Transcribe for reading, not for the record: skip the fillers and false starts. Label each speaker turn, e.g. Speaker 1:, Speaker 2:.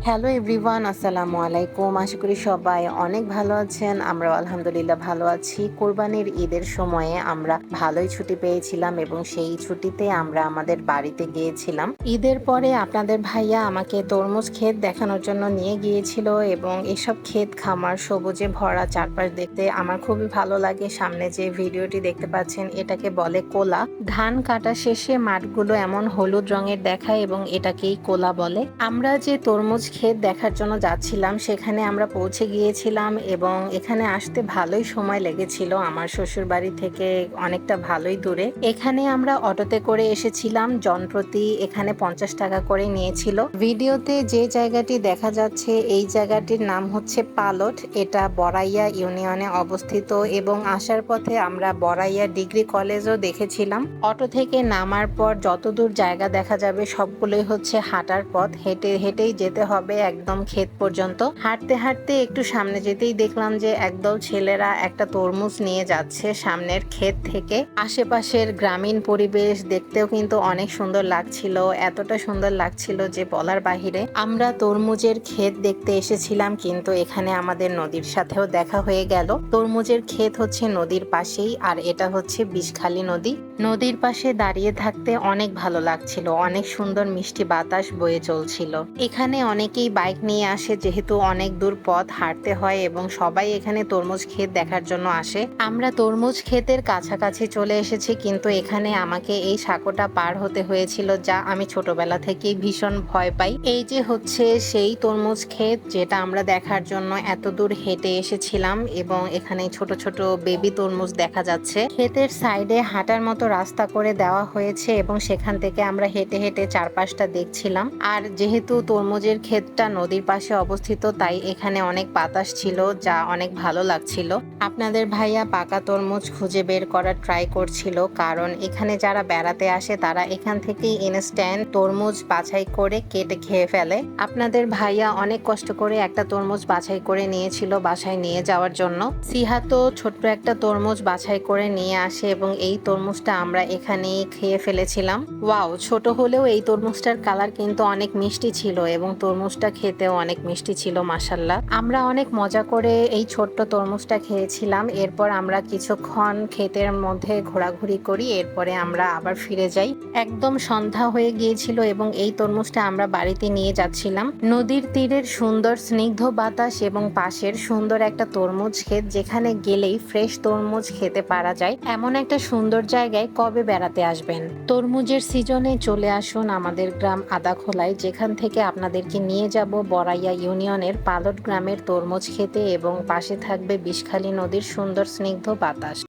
Speaker 1: Hello everyone, আসসালামু আলাইকুম। আশা করি সবাই অনেক ভালো আছেন। আমরাও আলহামদুলিল্লাহ ভালো আছি। কোরবানির ঈদের সময়ে আমরা ভালোই ছুটি পেয়েছিলাম এবং সেই ছুটিতে আমরা আমাদের বাড়িতে গিয়েছিলাম। ঈদের পরে আপনাদের ভাইয়া আমাকে তরমুজ ক্ষেত দেখানোর জন্য নিয়ে গিয়েছিল এবং এসব ক্ষেত খামার সবুজে ভরা চারপাশ দেখতে আমার খুবই ভালো লাগে। সামনে যে ভিডিওটি দেখতে পাচ্ছেন এটাকে বলে কোলা। ধান কাটা শেষে মাঠগুলো এমন হলুদ রঙের দেখায় এবং এটাকেই কোলা বলে। আমরা যে তরমুজ ক্ষেত দেখার জন্য যাচ্ছিলাম সেখানে আমরা পৌঁছে গিয়েছিলাম এবং এখানে আসতে ভালোই সময় লেগেছিল। আমার শ্বশুর বাড়ি থেকে অনেকটা ভালোই দূরে। এখানে আমরা অটোতে করে এসেছিলাম। জনপ্রতি এখানে 50 টাকা করে নিয়েছিল। ভিডিওতে যে জায়গাটি দেখা যাচ্ছে এই জায়গাটির নাম হচ্ছে পালট। এটা বড়াইয়া ইউনিয়নে অবস্থিত এবং আসার পথে আমরা বড়াইয়া ডিগ্রি কলেজও দেখেছিলাম। অটো থেকে নামার পর যতদূর জায়গা দেখা যাবে সবগুলোই হচ্ছে হাঁটার পথ। হেঁটে হেঁটেই যেতে হবে একদম ক্ষেত পর্যন্ত। হাঁটতে হাঁটতে একটু সামনে যেতেই দেখলাম যে একদল ছেলেরা একটা তরমুজ নিয়ে যাচ্ছে সামনের ক্ষেত থেকে। আশেপাশের গ্রামীণ পরিবেশ দেখতেও কিন্তু অনেক সুন্দর লাগছিল, এতটা সুন্দর লাগছিল যে বলার বাহিরে। আমরা তরমুজের ক্ষেত দেখতে এসেছিলাম কিন্তু এখানে আমাদের নদীর সাথেও দেখা হয়ে গেল। তরমুজের ক্ষেত হচ্ছে নদীর পাশেই আর এটা হচ্ছে বিষখালী নদী। নদীর পাশে দাঁড়িয়ে থাকতে অনেক ভালো লাগছিল, অনেক সুন্দর মিষ্টি বাতাস বয়ে চলছিল। এখানে অনেকেই বাইক নিয়ে আসে যেহেতু অনেক দূর পথ হাঁটতে হয় এবং সবাই এখানে তরমুজ ক্ষেত দেখার জন্য আসে। আমরা তরমুজ ক্ষেতের কাছাকাছি চলে এসেছি কিন্তু এখানে আমাকে এই সাঁকোটা পার হতে হয়েছিল যা আমি ছোটবেলা থেকেই ভীষণ ভয় পাই। এই যে হচ্ছে সেই তরমুজ ক্ষেত যেটা আমরা দেখার জন্য এত দূর হেঁটে এসেছিলাম এবং এখানে ছোট ছোট বেবি তরমুজ দেখা যাচ্ছে। ক্ষেতের সাইডে হাঁটার মতো রাস্তা করে দেওয়া হয়েছে এবং সেখান থেকে আমরা হেঁটে হেঁটে চারপাশটা দেখছিলাম। আর যেহেতু তরমুজের ক্ষেতটা নদীর পাশে অবস্থিত তাই এখানে অনেক বাতাস ছিল যা অনেক ভালো লাগছিল। আপনাদের ভাইয়া পাকা তরমুজ খুঁজে বের করার ট্রাই করছিল কারণ এখানে যারা বেড়াতে আসে তারা এখান থেকেই ইনস্ট্যান্ট তরমুজ বাছাই করে কেটে খেয়ে ফেলে। আপনাদের ভাইয়া অনেক কষ্ট করে একটা তরমুজ বাছাই করে নিয়েছিল বাসায় নিয়ে যাওয়ার জন্য। সিহাতো ছোট্ট একটা তরমুজ বাছাই করে নিয়ে আসে এবং এই তরমুজটা আমরা এখানেই খেয়ে ফেলেছিলাম। ওয়াও, ছোট হলেও এই তরমুজটার কালার কিন্তু অনেক মিষ্টি ছিল এবং তরমুজটা খেতেও অনেক মিষ্টি ছিল মাশাআল্লাহ। আমরা অনেক মজা করে এই ছোট্ট তরমুজটা খেয়েছিলাম। এরপর আমরা কিছুক্ষণ ক্ষেতের মধ্যে ঘোরাঘুরি করি, এরপরে আমরা আবার ফিরে যাই। একদম সন্ধ্যা হয়ে গিয়েছিল এবং এই তরমুজটা আমরা বাড়িতে নিয়ে যাচ্ছিলাম। নদীর তীরের সুন্দর স্নিগ্ধ বাতাস এবং পাশের সুন্দর একটা তরমুজ ক্ষেত যেখানে গেলেই ফ্রেশ তরমুজ খেতে পারা যায় এমন একটা সুন্দর জায়গায় কবে বেড়াতে আসবেন? তরমুজের সিজনে চলে আসুন আমাদের গ্রাম আদাখোলায়, যেখান থেকে আপনাদেরকে নিয়ে যাব বড়াইয়া ইউনিয়নের পালট গ্রামের তরমুজ খেতে এবং পাশে থাকবে বিষখালী নদীর সুন্দর স্নিগ্ধ বাতাস।